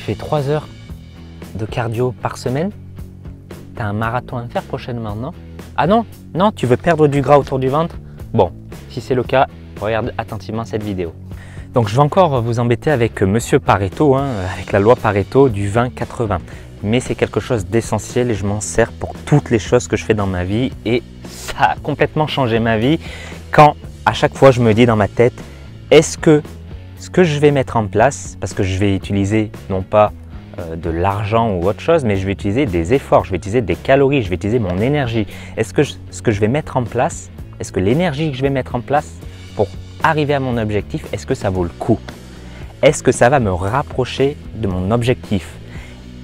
fais 3 heures de cardio par semaine. Tu as un marathon à faire prochainement, non? Ah non? Non, tu veux perdre du gras autour du ventre? Bon, si c'est le cas, regarde attentivement cette vidéo. Donc je vais encore vous embêter avec Monsieur Pareto, avec la loi Pareto du 20-80. Mais c'est quelque chose d'essentiel et je m'en sers pour toutes les choses que je fais dans ma vie. Et ça a complètement changé ma vie quand à chaque fois je me dis dans ma tête, est-ce que ce que je vais mettre en place, parce que je vais utiliser non pas de l'argent ou autre chose, mais je vais utiliser des efforts, je vais utiliser des calories, je vais utiliser mon énergie. Est-ce que ce que je vais mettre en place, est-ce que l'énergie que je vais mettre en place pour arriver à mon objectif, est-ce que ça vaut le coup? Est-ce que ça va me rapprocher de mon objectif?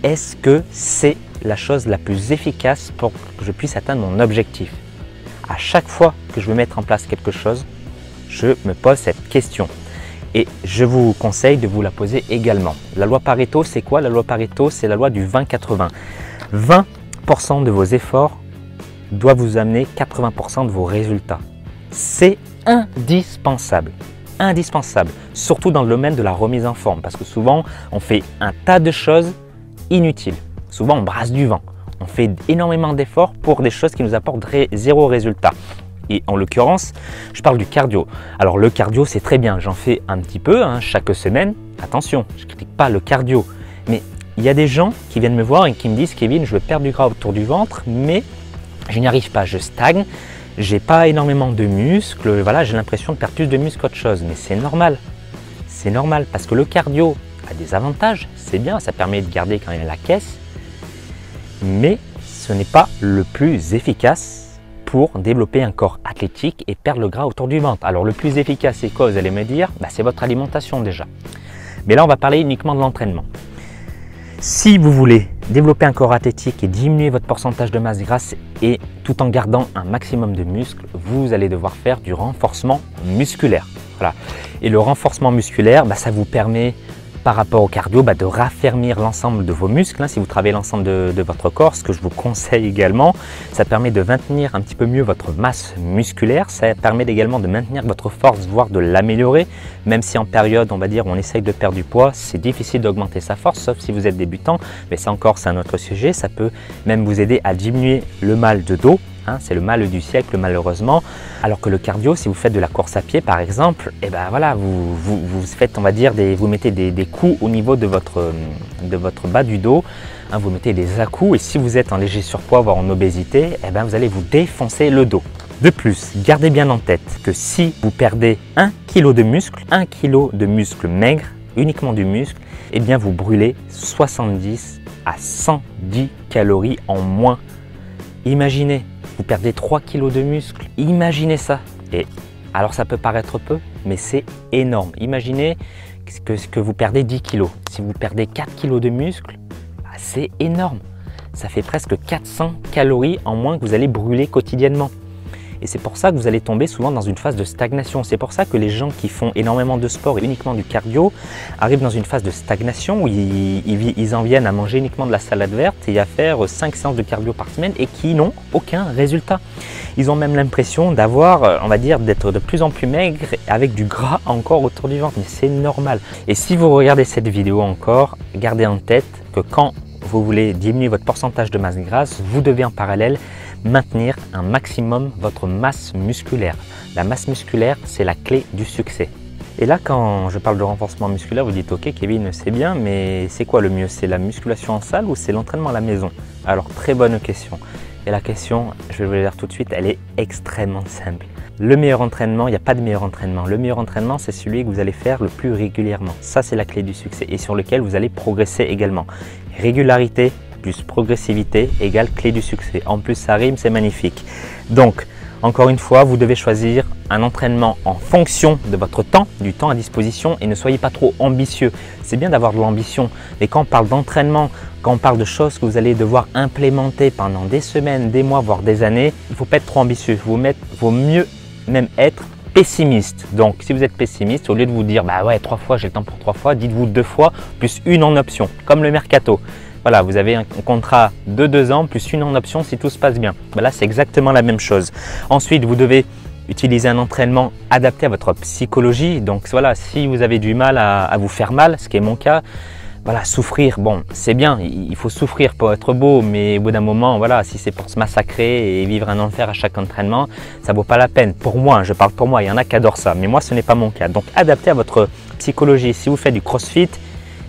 Est-ce que c'est la chose la plus efficace pour que je puisse atteindre mon objectif? À chaque fois que je veux mettre en place quelque chose, je me pose cette question. Et je vous conseille de vous la poser également. La loi Pareto, c'est quoi? La loi Pareto, c'est la loi du 20-80. 20% de vos efforts doivent vous amener 80% de vos résultats. C'est indispensable. Indispensable. Surtout dans le domaine de la remise en forme. Parce que souvent, on fait un tas de choses inutiles. Souvent, on brasse du vent. On fait énormément d'efforts pour des choses qui nous apportent zéro résultat. Et en l'occurrence, je parle du cardio. Alors le cardio, c'est très bien, j'en fais un petit peu chaque semaine. Attention, je ne critique pas le cardio. Mais il y a des gens qui viennent me voir et qui me disent « Kevin, je veux perdre du gras autour du ventre, mais je n'y arrive pas, je stagne, j'ai pas énormément de muscles, voilà, j'ai l'impression de perdre plus de muscles qu'autre chose. » Mais c'est normal, parce que le cardio a des avantages, c'est bien, ça permet de garder quand même la caisse, mais ce n'est pas le plus efficace pour développer un corps athlétique et perdre le gras autour du ventre. Alors le plus efficace, c'est quoi? Vous allez me dire, c'est votre alimentation déjà. Mais là, on va parler uniquement de l'entraînement. Si vous voulez développer un corps athlétique et diminuer votre pourcentage de masse grasse et tout en gardant un maximum de muscles, vous allez devoir faire du renforcement musculaire. Voilà. Et le renforcement musculaire, ça vous permet par rapport au cardio de raffermir l'ensemble de vos muscles. Si vous travaillez l'ensemble de votre corps, ce que je vous conseille également, ça permet de maintenir un petit peu mieux votre masse musculaire. Ça permet également de maintenir votre force, voire de l'améliorer. Même si en période, on va dire, où on essaye de perdre du poids, c'est difficile d'augmenter sa force, sauf si vous êtes débutant. Mais ça encore, c'est un autre sujet. Ça peut même vous aider à diminuer le mal de dos. C'est le mal du siècle malheureusement, alors que le cardio, si vous faites de la course à pied par exemple, voilà, vous faites, on va dire, vous mettez des coups au niveau de votre bas du dos, vous mettez des à-coups et si vous êtes en léger surpoids voire en obésité, vous allez vous défoncer le dos. De plus, gardez bien en tête que si vous perdez 1 kg de muscle, 1 kg de muscle maigre, uniquement du muscle, vous brûlez 70 à 110 calories en moins. Imaginez, vous perdez 3 kg de muscle, imaginez ça. Et alors ça peut paraître peu, mais c'est énorme. Imaginez que vous perdez 10 kg. Si vous perdez 4 kg de muscle, c'est énorme. Ça fait presque 400 calories en moins que vous allez brûler quotidiennement. Et c'est pour ça que vous allez tomber souvent dans une phase de stagnation. C'est pour ça que les gens qui font énormément de sport et uniquement du cardio arrivent dans une phase de stagnation où ils en viennent à manger uniquement de la salade verte et à faire 5 séances de cardio par semaine et qui n'ont aucun résultat. Ils ont même l'impression d'avoir, on va dire, d'être de plus en plus maigres avec du gras encore autour du ventre. Mais c'est normal. Et si vous regardez cette vidéo encore, gardez en tête que quand vous voulez diminuer votre pourcentage de masse grasse, vous devez en parallèle maintenir un maximum votre masse musculaire. La masse musculaire, c'est la clé du succès. Et là, quand je parle de renforcement musculaire, vous dites « Ok Kevin, c'est bien, mais c'est quoi le mieux? C'est la musculation en salle ou c'est l'entraînement à la maison ?» Alors, très bonne question. Et la question, je vais vous la dire tout de suite, elle est extrêmement simple. Le meilleur entraînement, il n'y a pas de meilleur entraînement. Le meilleur entraînement, c'est celui que vous allez faire le plus régulièrement. Ça, c'est la clé du succès et sur lequel vous allez progresser également. Régularité plus progressivité égale clé du succès. En plus, ça rime, c'est magnifique. Donc, encore une fois, vous devez choisir un entraînement en fonction de votre temps, du temps à disposition et ne soyez pas trop ambitieux. C'est bien d'avoir de l'ambition, mais quand on parle d'entraînement, quand on parle de choses que vous allez devoir implémenter pendant des semaines, des mois, voire des années, il ne faut pas être trop ambitieux. Il vaut mieux même être pessimiste. Donc, si vous êtes pessimiste, au lieu de vous dire « bah ouais, 3 fois, j'ai le temps pour 3 fois », dites-vous 2 fois plus une en option, comme le mercato. Voilà, vous avez un contrat de 2 ans plus une en option si tout se passe bien. Là, c'est exactement la même chose. Ensuite, vous devez utiliser un entraînement adapté à votre psychologie. Donc voilà, si vous avez du mal à vous faire mal, ce qui est mon cas, voilà, souffrir, bon, c'est bien, il faut souffrir pour être beau, mais au bout d'un moment, voilà, si c'est pour se massacrer et vivre un enfer à chaque entraînement, ça vaut pas la peine. Pour moi, je parle pour moi, il y en a qui adorent ça, mais moi, ce n'est pas mon cas. Donc, adaptez à votre psychologie. Si vous faites du crossfit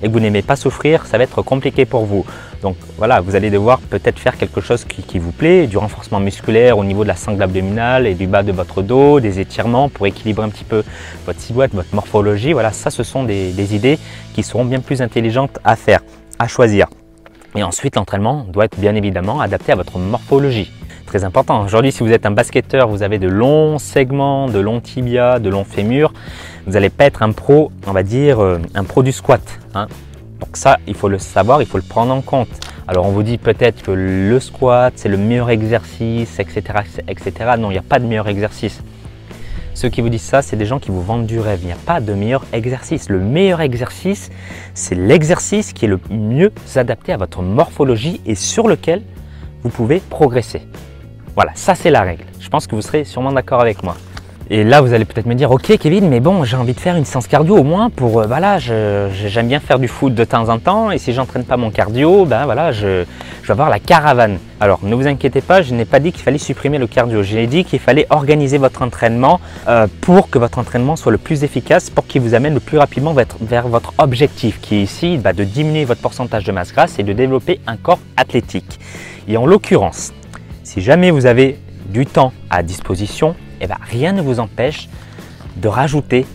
et que vous n'aimez pas souffrir, ça va être compliqué pour vous. Donc voilà, vous allez devoir peut-être faire quelque chose qui vous plaît, du renforcement musculaire au niveau de la sangle abdominale et du bas de votre dos, des étirements pour équilibrer un petit peu votre silhouette, votre morphologie. Voilà, ça ce sont des idées qui seront bien plus intelligentes à faire, à choisir. Et ensuite, l'entraînement doit être bien évidemment adapté à votre morphologie. Très important. Aujourd'hui, si vous êtes un basketteur, vous avez de longs segments, de longs tibias, de longs fémurs, vous n'allez pas être un pro, on va dire, un pro du squat, hein. Donc ça, il faut le savoir, il faut le prendre en compte. Alors on vous dit peut-être que le squat, c'est le meilleur exercice, etc. etc. Non, il n'y a pas de meilleur exercice. Ceux qui vous disent ça, c'est des gens qui vous vendent du rêve. Il n'y a pas de meilleur exercice. Le meilleur exercice, c'est l'exercice qui est le mieux adapté à votre morphologie et sur lequel vous pouvez progresser. Voilà, ça c'est la règle. Je pense que vous serez sûrement d'accord avec moi. Et là, vous allez peut-être me dire, ok Kevin, mais bon, j'ai envie de faire une séance cardio au moins pour, voilà, j'aime bien faire du foot de temps en temps et si j'entraîne pas mon cardio, ben voilà, je vais avoir la caravane. Alors, ne vous inquiétez pas, je n'ai pas dit qu'il fallait supprimer le cardio. J'ai dit qu'il fallait organiser votre entraînement pour que votre entraînement soit le plus efficace, pour qu'il vous amène le plus rapidement vers votre objectif qui est ici de diminuer votre pourcentage de masse grasse et de développer un corps athlétique. Et en l'occurrence, si jamais vous avez du temps à disposition, eh bien, rien ne vous empêche de rajouter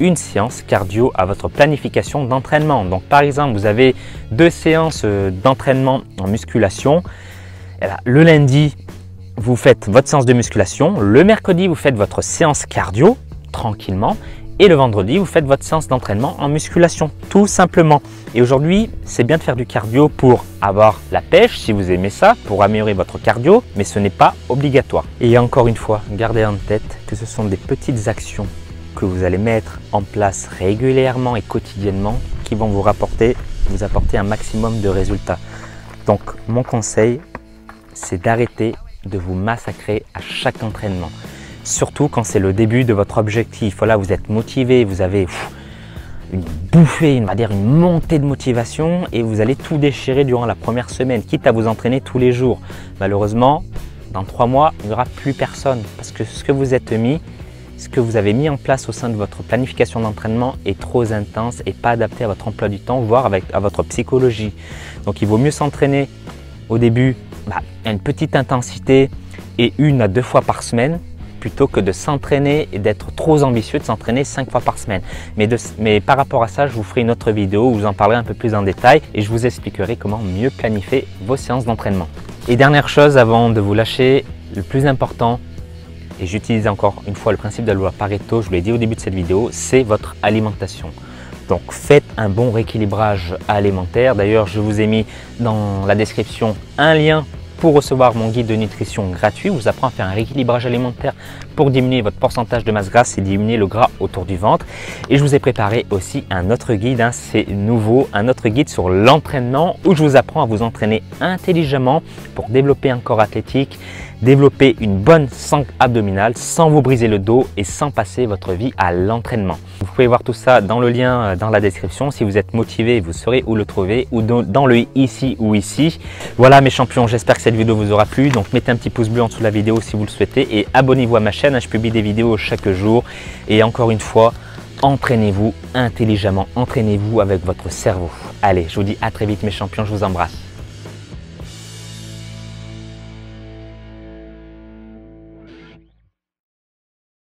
une séance cardio à votre planification d'entraînement. Donc par exemple, vous avez 2 séances d'entraînement en musculation. Eh bien, le lundi, vous faites votre séance de musculation. Le mercredi, vous faites votre séance cardio tranquillement. Et le vendredi, vous faites votre séance d'entraînement en musculation, tout simplement. Et aujourd'hui, c'est bien de faire du cardio pour avoir la pêche, si vous aimez ça, pour améliorer votre cardio, mais ce n'est pas obligatoire. Et encore une fois, gardez en tête que ce sont des petites actions que vous allez mettre en place régulièrement et quotidiennement qui vont vous apporter un maximum de résultats. Donc, mon conseil, c'est d'arrêter de vous massacrer à chaque entraînement. Surtout quand c'est le début de votre objectif. Voilà, vous êtes motivé, vous avez une bouffée, on va dire une montée de motivation et vous allez tout déchirer durant la première semaine, quitte à vous entraîner tous les jours. Malheureusement, dans 3 mois, il n'y aura plus personne parce que ce que vous avez mis en place au sein de votre planification d'entraînement est trop intense et pas adapté à votre emploi du temps, voire à votre psychologie. Donc il vaut mieux s'entraîner au début à une petite intensité et 1 à 2 fois par semaine, plutôt que de s'entraîner et d'être trop ambitieux de s'entraîner 5 fois par semaine. Mais par rapport à ça, je vous ferai une autre vidéo où je vous en parlerai un peu plus en détail et je vous expliquerai comment mieux planifier vos séances d'entraînement. Et dernière chose avant de vous lâcher, le plus important, et j'utilise encore une fois le principe de la loi Pareto, je vous l'ai dit au début de cette vidéo, c'est votre alimentation. Donc faites un bon rééquilibrage alimentaire. D'ailleurs, je vous ai mis dans la description un lien pour recevoir mon guide de nutrition gratuit. Je vous apprends à faire un rééquilibrage alimentaire pour diminuer votre pourcentage de masse grasse et diminuer le gras autour du ventre. Et je vous ai préparé aussi un autre guide, c'est nouveau, un autre guide sur l'entraînement où je vous apprends à vous entraîner intelligemment pour développer un corps athlétique, développer une bonne sangle abdominale sans vous briser le dos et sans passer votre vie à l'entraînement. Vous pouvez voir tout ça dans le lien dans la description. Si vous êtes motivé, vous saurez où le trouver ou dans le ici ou ici. Voilà mes champions, j'espère que cette vidéo vous aura plu. Donc mettez un petit pouce bleu en dessous de la vidéo si vous le souhaitez et abonnez-vous à ma chaîne. Je publie des vidéos chaque jour. Et encore une fois, entraînez-vous intelligemment, entraînez-vous avec votre cerveau. Allez, je vous dis à très vite mes champions, je vous embrasse.